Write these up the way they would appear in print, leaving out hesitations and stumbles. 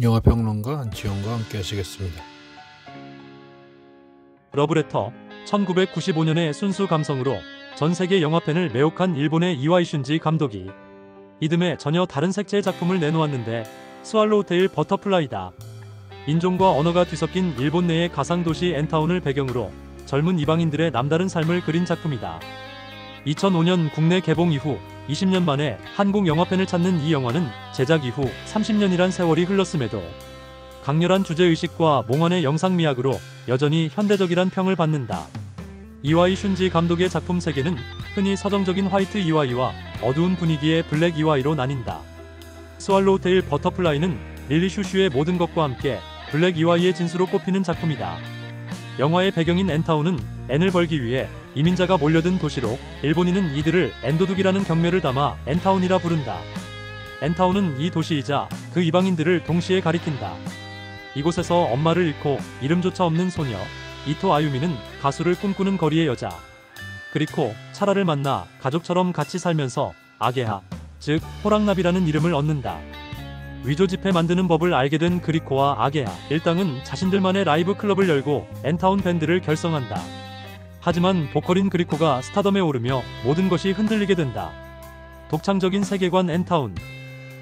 영화평론가 안치홍과 함께 하시겠습니다. 러브레터. 1995년의 순수 감성으로 전 세계 영화팬을 매혹한 일본의 이와이 슌지 감독이 이듬해 전혀 다른 색채의 작품을 내놓았는데 스왈로우 테일 버터플라이다. 인종과 언어가 뒤섞인 일본 내의 가상도시 엔타운을 배경으로 젊은 이방인들의 남다른 삶을 그린 작품이다. 2005년 국내 개봉 이후 20년 만에 한국 영화팬을 찾는 이 영화는 제작 이후 30년이란 세월이 흘렀음에도 강렬한 주제의식과 몽환의 영상미학으로 여전히 현대적이란 평을 받는다. 이와이 슌지 감독의 작품 세계는 흔히 서정적인 화이트 이와이와 어두운 분위기의 블랙 이와이로 나뉜다. 스왈로우 테일 버터플라이는 릴리 슈슈의 모든 것과 함께 블랙 이와이의 진수로 꼽히는 작품이다. 영화의 배경인 엔타운은 엔을 벌기 위해 이민자가 몰려든 도시로 일본인은 이들을 엔도둑이라는 경매를 담아 엔타운이라 부른다. 엔타운은 이 도시이자 그 이방인들을 동시에 가리킨다. 이곳에서 엄마를 잃고 이름조차 없는 소녀 이토 아유미는 가수를 꿈꾸는 거리의 여자 그리코 차라를 만나 가족처럼 같이 살면서 아게하, 즉 호랑나비라는 이름을 얻는다. 위조 지폐 만드는 법을 알게 된 그리코와 아게하 일당은 자신들만의 라이브 클럽을 열고 엔타운 밴드를 결성한다. 하지만 보컬인 그리코가 스타덤에 오르며 모든 것이 흔들리게 된다. 독창적인 세계관 엔타운.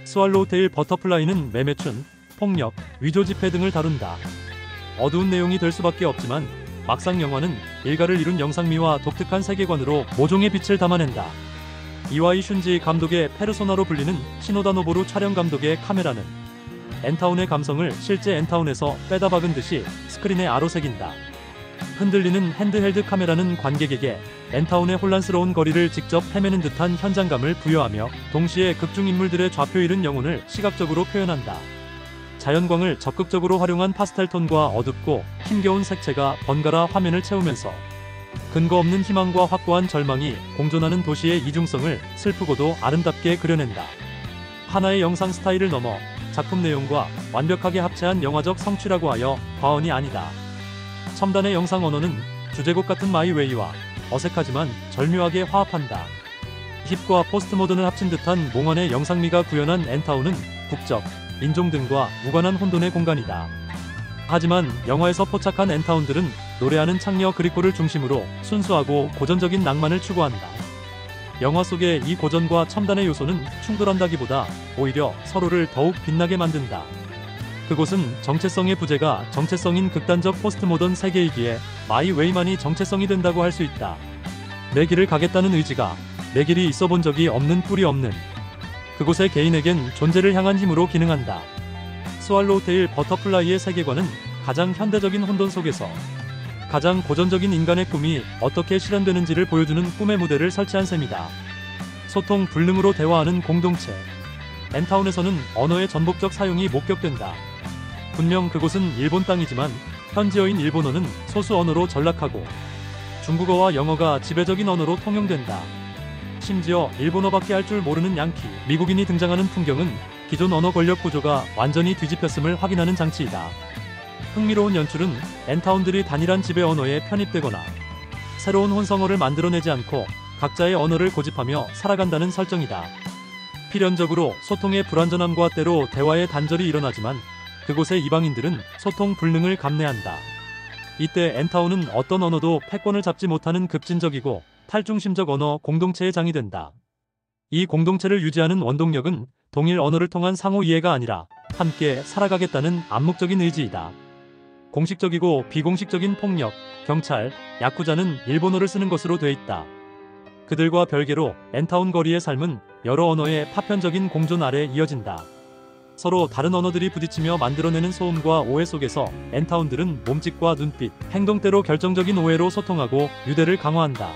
스왈로우 테일 버터플라이는 매매춘, 폭력, 위조 지폐 등을 다룬다. 어두운 내용이 될 수밖에 없지만 막상 영화는 일가를 이룬 영상미와 독특한 세계관으로 모종의 빛을 담아낸다. 이와이 슌지 감독의 페르소나로 불리는 시노다 노보루 촬영 감독의 카메라는 엔타운의 감성을 실제 엔타운에서 빼다 박은 듯이 스크린에 아로새긴다. 흔들리는 핸드헬드 카메라는 관객에게 엔타운의 혼란스러운 거리를 직접 헤매는 듯한 현장감을 부여하며 동시에 극중 인물들의 좌표 잃은 영혼을 시각적으로 표현한다. 자연광을 적극적으로 활용한 파스텔톤과 어둡고 힘겨운 색채가 번갈아 화면을 채우면서 근거 없는 희망과 확고한 절망이 공존하는 도시의 이중성을 슬프고도 아름답게 그려낸다. 하나의 영상 스타일을 넘어 작품 내용과 완벽하게 합체한 영화적 성취라고 하여 과언이 아니다. 첨단의 영상 언어는 주제곡 같은 마이웨이와 어색하지만 절묘하게 화합한다. 힙과 포스트모던을 합친 듯한 몽환의 영상미가 구현한 엔타운은 국적, 인종 등과 무관한 혼돈의 공간이다. 하지만 영화에서 포착한 엔타운들은 노래하는 창녀 그리코를 중심으로 순수하고 고전적인 낭만을 추구한다. 영화 속의 이 고전과 첨단의 요소는 충돌한다기보다 오히려 서로를 더욱 빛나게 만든다. 그곳은 정체성의 부재가 정체성인 극단적 포스트모던 세계이기에 마이웨이만이 정체성이 된다고 할 수 있다. 내 길을 가겠다는 의지가 내 길이 있어 본 적이 없는 뿌리 없는 그곳의 개인에겐 존재를 향한 힘으로 기능한다. 스왈로우 테일 버터플라이의 세계관은 가장 현대적인 혼돈 속에서 가장 고전적인 인간의 꿈이 어떻게 실현되는지를 보여주는 꿈의 무대를 설치한 셈이다. 소통 불능으로 대화하는 공동체. 엔타운에서는 언어의 전복적 사용이 목격된다. 분명 그곳은 일본 땅이지만 현지어인 일본어는 소수 언어로 전락하고 중국어와 영어가 지배적인 언어로 통용된다. 심지어 일본어밖에 할 줄 모르는 양키, 미국인이 등장하는 풍경은 기존 언어 권력 구조가 완전히 뒤집혔음을 확인하는 장치이다. 흥미로운 연출은 엔타운들이 단일한 지배 언어에 편입되거나 새로운 혼성어를 만들어내지 않고 각자의 언어를 고집하며 살아간다는 설정이다. 필연적으로 소통의 불완전함과 때로 대화의 단절이 일어나지만 그곳의 이방인들은 소통 불능을 감내한다. 이때 엔타운은 어떤 언어도 패권을 잡지 못하는 급진적이고 탈중심적 언어 공동체의 장이 된다. 이 공동체를 유지하는 원동력은 동일 언어를 통한 상호 이해가 아니라 함께 살아가겠다는 암묵적인 의지이다. 공식적이고 비공식적인 폭력, 경찰, 야쿠자는 일본어를 쓰는 것으로 돼 있다. 그들과 별개로 엔타운 거리의 삶은 여러 언어의 파편적인 공존 아래 이어진다. 서로 다른 언어들이 부딪히며 만들어내는 소음과 오해 속에서 엔타운들은 몸짓과 눈빛, 행동대로 결정적인 오해로 소통하고 유대를 강화한다.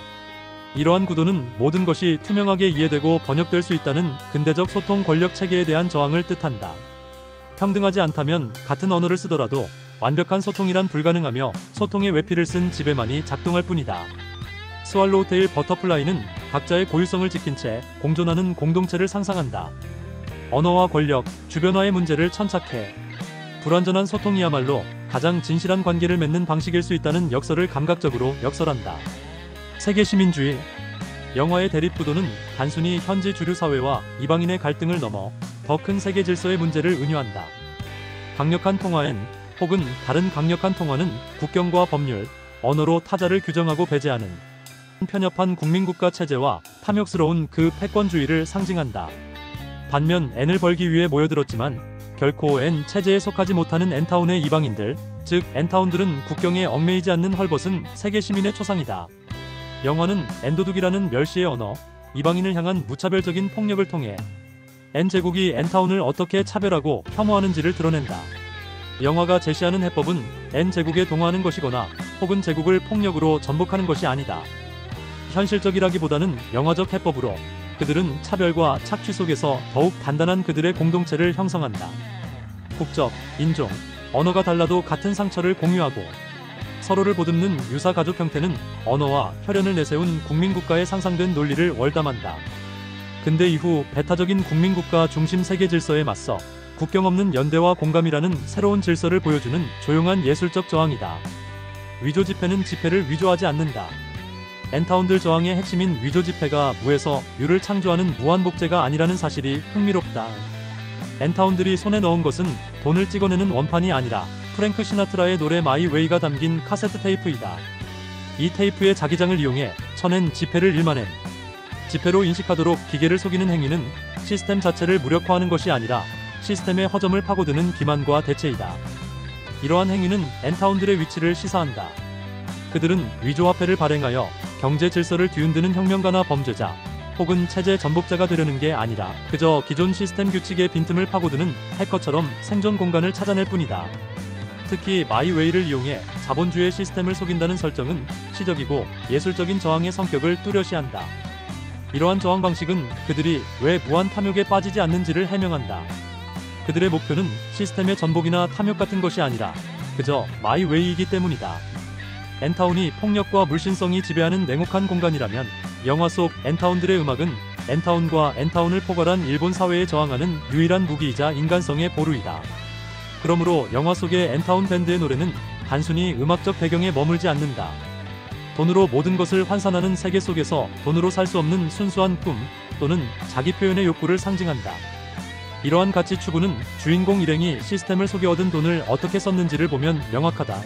이러한 구도는 모든 것이 투명하게 이해되고 번역될 수 있다는 근대적 소통 권력 체계에 대한 저항을 뜻한다. 평등하지 않다면 같은 언어를 쓰더라도 완벽한 소통이란 불가능하며 소통의 외피를 쓴 지배만이 작동할 뿐이다. 스왈로우 테일 버터플라이는 각자의 고유성을 지킨 채 공존하는 공동체를 상상한다. 언어와 권력, 주변화의 문제를 천착해 불완전한 소통이야말로 가장 진실한 관계를 맺는 방식일 수 있다는 역설을 감각적으로 역설한다. 세계 시민주의. 영화의 대립구도는 단순히 현지 주류 사회와 이방인의 갈등을 넘어 더 큰 세계 질서의 문제를 은유한다. 강력한 통화엔 혹은 다른 강력한 통화는 국경과 법률, 언어로 타자를 규정하고 배제하는 편협한 국민국가 체제와 탐욕스러운 그 패권주의를 상징한다. 반면 N을 벌기 위해 모여들었지만 결코 N 체제에 속하지 못하는 N타운의 이방인들, 즉 N타운들은 국경에 얽매이지 않는 헐벗은 세계 시민의 초상이다. 영화는 N도둑이라는 멸시의 언어, 이방인을 향한 무차별적인 폭력을 통해 N제국이 N타운을 어떻게 차별하고 혐오하는지를 드러낸다. 영화가 제시하는 해법은 N제국에 동화하는 것이거나 혹은 제국을 폭력으로 전복하는 것이 아니다. 현실적이라기보다는 영화적 해법으로 그들은 차별과 착취 속에서 더욱 단단한 그들의 공동체를 형성한다. 국적, 인종, 언어가 달라도 같은 상처를 공유하고 서로를 보듬는 유사 가족 형태는 언어와 혈연을 내세운 국민국가의 상상된 논리를 월담한다. 근대 이후 배타적인 국민국가 중심 세계 질서에 맞서 국경 없는 연대와 공감이라는 새로운 질서를 보여주는 조용한 예술적 저항이다. 위조 지폐는 지폐를 위조하지 않는다. N타운들 저항의 핵심인 위조 지폐가 무에서 유를 창조하는 무한복제가 아니라는 사실이 흥미롭다. N타운들이 손에 넣은 것은 돈을 찍어내는 원판이 아니라 프랭크 시나트라의 노래 마이 웨이가 담긴 카세트 테이프이다. 이 테이프의 자기장을 이용해 쳐낸 지폐를 일만엔 지폐로 인식하도록 기계를 속이는 행위는 시스템 자체를 무력화하는 것이 아니라 시스템의 허점을 파고드는 기만과 대체이다. 이러한 행위는 N타운들의 위치를 시사한다. 그들은 위조화폐를 발행하여 경제 질서를 뒤흔드는 혁명가나 범죄자 혹은 체제 전복자가 되려는 게 아니라 그저 기존 시스템 규칙의 빈틈을 파고드는 해커처럼 생존 공간을 찾아낼 뿐이다. 특히 마이웨이를 이용해 자본주의 시스템을 속인다는 설정은 시적이고 예술적인 저항의 성격을 뚜렷이한다. 이러한 저항 방식은 그들이 왜 무한 탐욕에 빠지지 않는지를 해명한다. 그들의 목표는 시스템의 전복이나 탐욕 같은 것이 아니라 그저 마이웨이이기 때문이다. N타운이 폭력과 물신성이 지배하는 냉혹한 공간이라면 영화 속 N타운들의 음악은 N타운과 N타운을 포괄한 일본 사회에 저항하는 유일한 무기이자 인간성의 보루이다. 그러므로 영화 속의 N타운 밴드의 노래는 단순히 음악적 배경에 머물지 않는다. 돈으로 모든 것을 환산하는 세계 속에서 돈으로 살 수 없는 순수한 꿈 또는 자기 표현의 욕구를 상징한다. 이러한 가치 추구는 주인공 일행이 시스템을 속여 얻은 돈을 어떻게 썼는지를 보면 명확하다.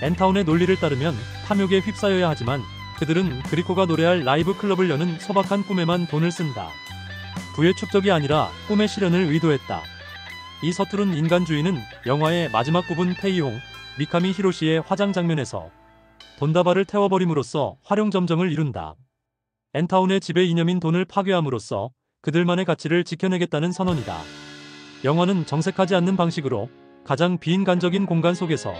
N타운의 논리를 따르면 탐욕에 휩싸여야 하지만 그들은 그리코가 노래할 라이브 클럽을 여는 소박한 꿈에만 돈을 쓴다. 부의 축적이 아니라 꿈의 실현을 의도했다. 이 서투른 인간주의는 영화의 마지막 부분 페이홍, 미카미 히로시의 화장 장면에서 돈다발을 태워버림으로써 활용점정을 이룬다. N타운의 지배 이념인 돈을 파괴함으로써 그들만의 가치를 지켜내겠다는 선언이다. 영화는 정색하지 않는 방식으로 가장 비인간적인 공간 속에서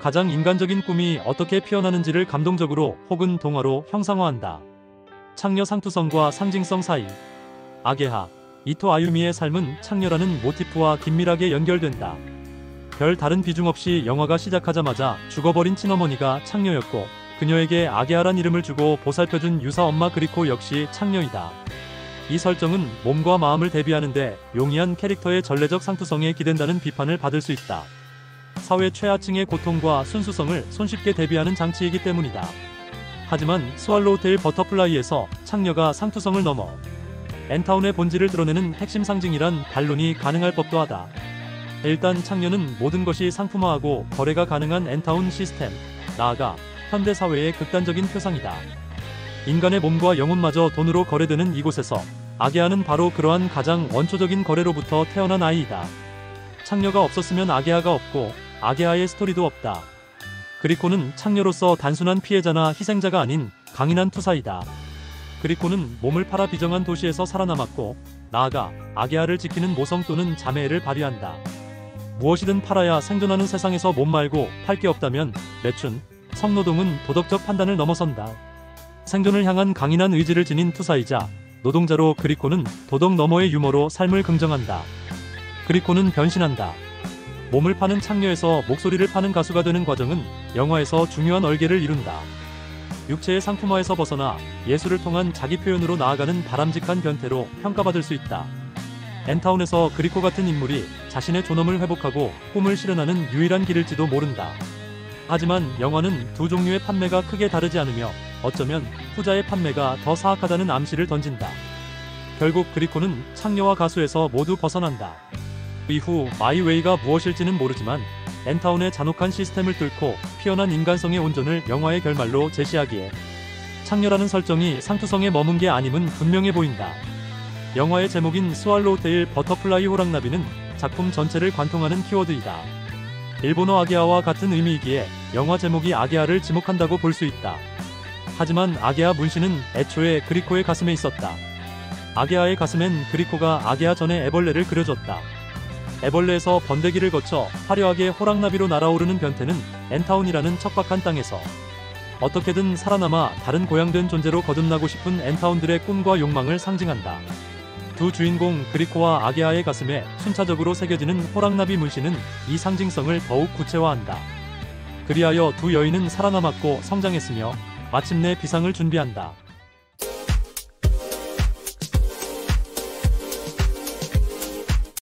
가장 인간적인 꿈이 어떻게 피어나는지를 감동적으로 혹은 동화로 형상화한다. 창녀 상투성과 상징성 사이. 아게하, 이토 아유미의 삶은 창녀라는 모티프와 긴밀하게 연결된다. 별 다른 비중 없이 영화가 시작하자마자 죽어버린 친어머니가 창녀였고 그녀에게 아게하란 이름을 주고 보살펴준 유사 엄마 그리코 역시 창녀이다. 이 설정은 몸과 마음을 대비하는데 용이한 캐릭터의 전례적 상투성에 기댄다는 비판을 받을 수 있다. 사회 최하층의 고통과 순수성을 손쉽게 대비하는 장치이기 때문이다. 하지만 스왈로우테일 버터플라이에서 창녀가 상투성을 넘어 N타운의 본질을 드러내는 핵심 상징이란 반론이 가능할 법도 하다. 일단 창녀는 모든 것이 상품화하고 거래가 가능한 N타운 시스템, 나아가 현대사회의 극단적인 표상이다. 인간의 몸과 영혼마저 돈으로 거래되는 이곳에서 아게하는 바로 그러한 가장 원초적인 거래로부터 태어난 아이이다. 창녀가 없었으면 아게하가 없고 아게하의 스토리도 없다. 그리코는 창녀로서 단순한 피해자나 희생자가 아닌 강인한 투사이다. 그리코는 몸을 팔아 비정한 도시에서 살아남았고 나아가 아게하를 지키는 모성 또는 자매애를 발휘한다. 무엇이든 팔아야 생존하는 세상에서 몸 말고 팔 게 없다면 매춘, 성노동은 도덕적 판단을 넘어선다. 생존을 향한 강인한 의지를 지닌 투사이자 노동자로 그리코는 도덕 너머의 유머로 삶을 긍정한다. 그리코는 변신한다. 몸을 파는 창녀에서 목소리를 파는 가수가 되는 과정은 영화에서 중요한 얼개를 이룬다. 육체의 상품화에서 벗어나 예술을 통한 자기 표현으로 나아가는 바람직한 변태로 평가받을 수 있다. N타운에서 그리코 같은 인물이 자신의 존엄을 회복하고 꿈을 실현하는 유일한 길일지도 모른다. 하지만 영화는 두 종류의 판매가 크게 다르지 않으며 어쩌면 후자의 판매가 더 사악하다는 암시를 던진다. 결국 그리코는 창녀와 가수에서 모두 벗어난다. 이후 마이웨이가 무엇일지는 모르지만 엔타운의 잔혹한 시스템을 뚫고 피어난 인간성의 온전을 영화의 결말로 제시하기에 창녀라는 설정이 상투성에 머문 게 아님은 분명해 보인다. 영화의 제목인 스왈로우테일 버터플라이 호랑나비는 작품 전체를 관통하는 키워드이다. 일본어 아게하와 같은 의미이기에 영화 제목이 아게하를 지목한다고 볼 수 있다. 하지만 아게하 문신은 애초에 그리코의 가슴에 있었다. 아게하의 가슴엔 그리코가 아게하 전에 애벌레를 그려줬다. 애벌레에서 번데기를 거쳐 화려하게 호랑나비로 날아오르는 변태는 엔타운이라는 척박한 땅에서 어떻게든 살아남아 다른 고양된 존재로 거듭나고 싶은 엔타운들의 꿈과 욕망을 상징한다. 두 주인공 그리코와 아게하의 가슴에 순차적으로 새겨지는 호랑나비 문신은 이 상징성을 더욱 구체화한다. 그리하여 두 여인은 살아남았고 성장했으며 마침내 비상을 준비한다.